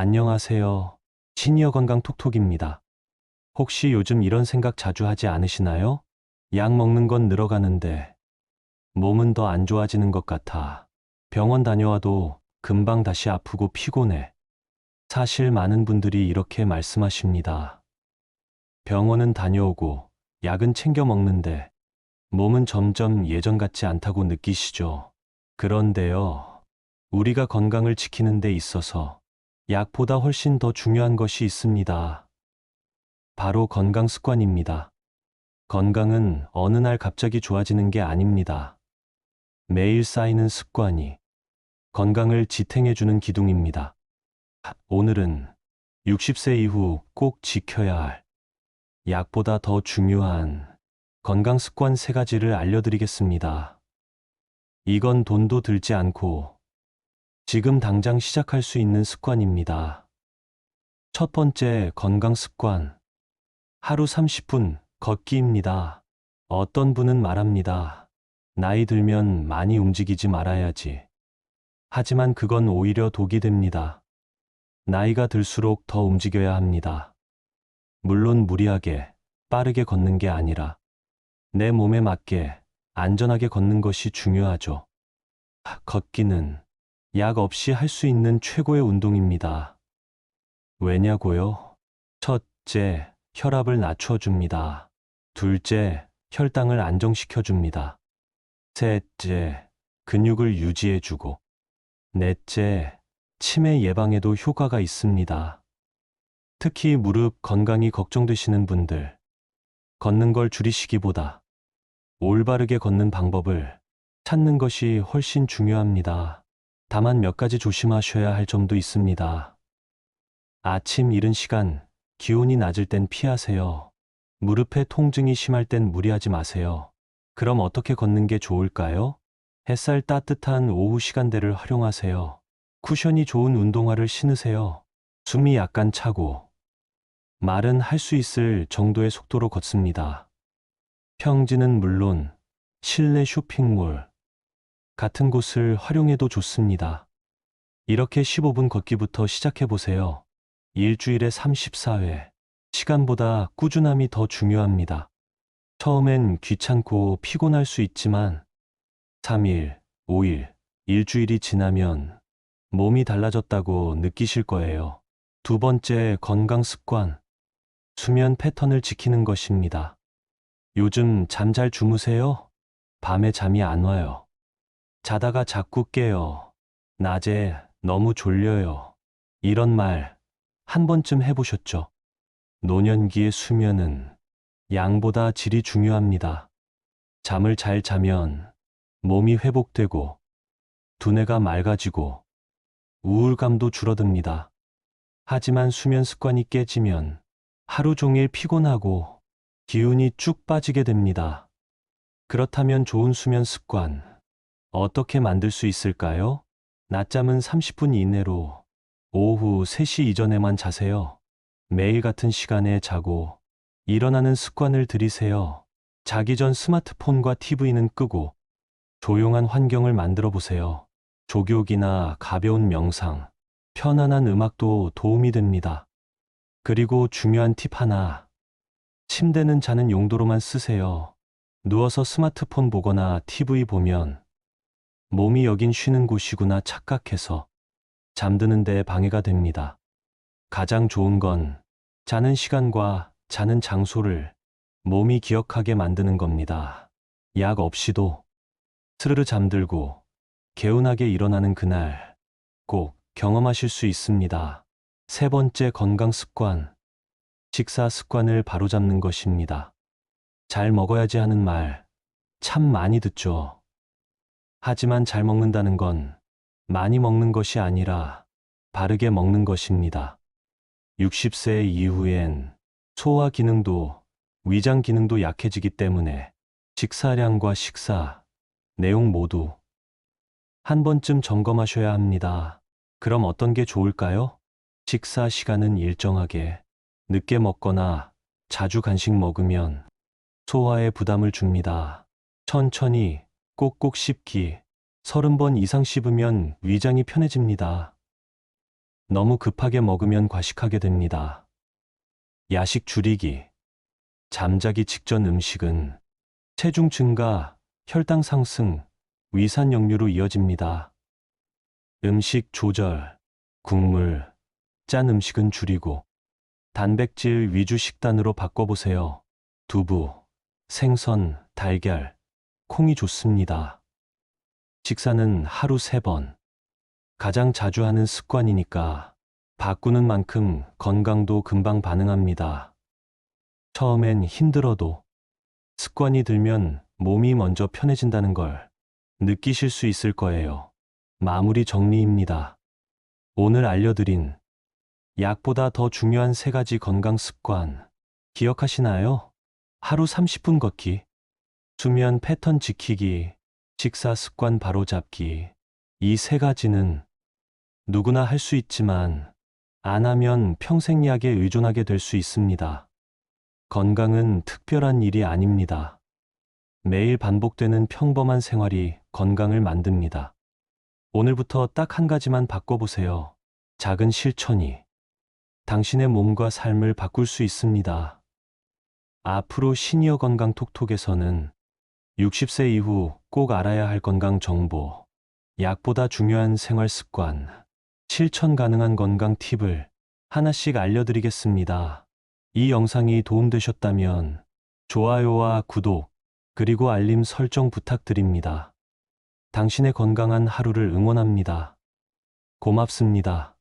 안녕하세요. 시니어 건강 톡톡입니다. 혹시 요즘 이런 생각 자주 하지 않으시나요? 약 먹는 건 늘어가는데 몸은 더 안 좋아지는 것 같아. 병원 다녀와도 금방 다시 아프고 피곤해. 사실 많은 분들이 이렇게 말씀하십니다. 병원은 다녀오고 약은 챙겨 먹는데 몸은 점점 예전 같지 않다고 느끼시죠? 그런데요, 우리가 건강을 지키는 데 있어서 약보다 훨씬 더 중요한 것이 있습니다. 바로 건강 습관입니다. 건강은 어느 날 갑자기 좋아지는 게 아닙니다. 매일 쌓이는 습관이 건강을 지탱해주는 기둥입니다. 오늘은 60세 이후 꼭 지켜야 할 약보다 더 중요한 건강 습관 3가지를 알려드리겠습니다. 이건 돈도 들지 않고 지금 당장 시작할 수 있는 습관입니다. 첫 번째 건강 습관. 하루 30분 걷기입니다. 어떤 분은 말합니다. 나이 들면 많이 움직이지 말아야지. 하지만 그건 오히려 독이 됩니다. 나이가 들수록 더 움직여야 합니다. 물론 무리하게, 빠르게 걷는 게 아니라 내 몸에 맞게 안전하게 걷는 것이 중요하죠. 걷기는 약 없이 할 수 있는 최고의 운동입니다. 왜냐고요? 첫째, 혈압을 낮춰줍니다. 둘째, 혈당을 안정시켜줍니다. 셋째, 근육을 유지해주고. 넷째, 치매 예방에도 효과가 있습니다. 특히 무릎 건강이 걱정되시는 분들, 걷는 걸 줄이시기보다 올바르게 걷는 방법을 찾는 것이 훨씬 중요합니다. 다만 몇 가지 조심하셔야 할 점도 있습니다. 아침 이른 시간, 기온이 낮을 땐 피하세요. 무릎에 통증이 심할 땐 무리하지 마세요. 그럼 어떻게 걷는 게 좋을까요? 햇살 따뜻한 오후 시간대를 활용하세요. 쿠션이 좋은 운동화를 신으세요. 숨이 약간 차고 말은 할 수 있을 정도의 속도로 걷습니다. 평지는 물론 실내 쇼핑몰 같은 곳을 활용해도 좋습니다. 이렇게 15분 걷기부터 시작해 보세요. 일주일에 34회. 시간보다 꾸준함이 더 중요합니다. 처음엔 귀찮고 피곤할 수 있지만 3일, 5일, 일주일이 지나면 몸이 달라졌다고 느끼실 거예요. 두 번째 건강 습관. 수면 패턴을 지키는 것입니다. 요즘 잠 잘 주무세요? 밤에 잠이 안 와요. 자다가 자꾸 깨요. 낮에 너무 졸려요. 이런 말 한 번쯤 해보셨죠? 노년기의 수면은 양보다 질이 중요합니다. 잠을 잘 자면 몸이 회복되고 두뇌가 맑아지고 우울감도 줄어듭니다. 하지만 수면 습관이 깨지면 하루 종일 피곤하고 기운이 쭉 빠지게 됩니다. 그렇다면 좋은 수면 습관 어떻게 만들 수 있을까요? 낮잠은 30분 이내로 오후 3시 이전에만 자세요. 매일 같은 시간에 자고 일어나는 습관을 들이세요. 자기 전 스마트폰과 TV는 끄고 조용한 환경을 만들어 보세요. 조교기나 가벼운 명상, 편안한 음악도 도움이 됩니다. 그리고 중요한 팁 하나. 침대는 자는 용도로만 쓰세요. 누워서 스마트폰 보거나 TV 보면 몸이 여긴 쉬는 곳이구나 착각해서 잠드는 데 방해가 됩니다. 가장 좋은 건 자는 시간과 자는 장소를 몸이 기억하게 만드는 겁니다. 약 없이도 스르르 잠들고 개운하게 일어나는 그날 꼭 경험하실 수 있습니다. 세 번째 건강 습관. 식사 습관을 바로잡는 것입니다. 잘 먹어야지 하는 말 참 많이 듣죠. 하지만 잘 먹는다는 건 많이 먹는 것이 아니라 바르게 먹는 것입니다. 60세 이후엔 소화 기능도 위장 기능도 약해지기 때문에 식사량과 식사 내용 모두 한 번쯤 점검하셔야 합니다. 그럼 어떤 게 좋을까요? 식사 시간은 일정하게 늦게 먹거나 자주 간식 먹으면 소화에 부담을 줍니다. 천천히 꼭꼭 씹기 30번 이상 씹으면 위장이 편해집니다. 너무 급하게 먹으면 과식하게 됩니다. 야식 줄이기. 잠자기 직전 음식은 체중 증가, 혈당 상승, 위산 역류로 이어집니다. 음식 조절, 국물, 짠 음식은 줄이고 단백질 위주 식단으로 바꿔보세요. 두부, 생선, 달걀, 콩이 좋습니다. 식사는 하루 3번. 가장 자주 하는 습관이니까 바꾸는 만큼 건강도 금방 반응합니다. 처음엔 힘들어도 습관이 들면 몸이 먼저 편해진다는 걸 느끼실 수 있을 거예요. 마무리 정리입니다. 오늘 알려드린 약보다 더 중요한 3가지 건강 습관 기억하시나요? 하루 30분 걷기, 수면 패턴 지키기, 식사 습관 바로잡기. 이 3가지는 누구나 할 수 있지만 안 하면 평생 약에 의존하게 될 수 있습니다. 건강은 특별한 일이 아닙니다. 매일 반복되는 평범한 생활이 건강을 만듭니다. 오늘부터 딱 한 가지만 바꿔보세요. 작은 실천이 당신의 몸과 삶을 바꿀 수 있습니다. 앞으로 시니어 건강 톡톡에서는 60세 이후 꼭 알아야 할 건강 정보, 약보다 중요한 생활 습관, 실천 가능한 건강 팁을 하나씩 알려드리겠습니다. 이 영상이 도움되셨다면 좋아요와 구독, 그리고 알림 설정 부탁드립니다. 당신의 건강한 하루를 응원합니다. 고맙습니다.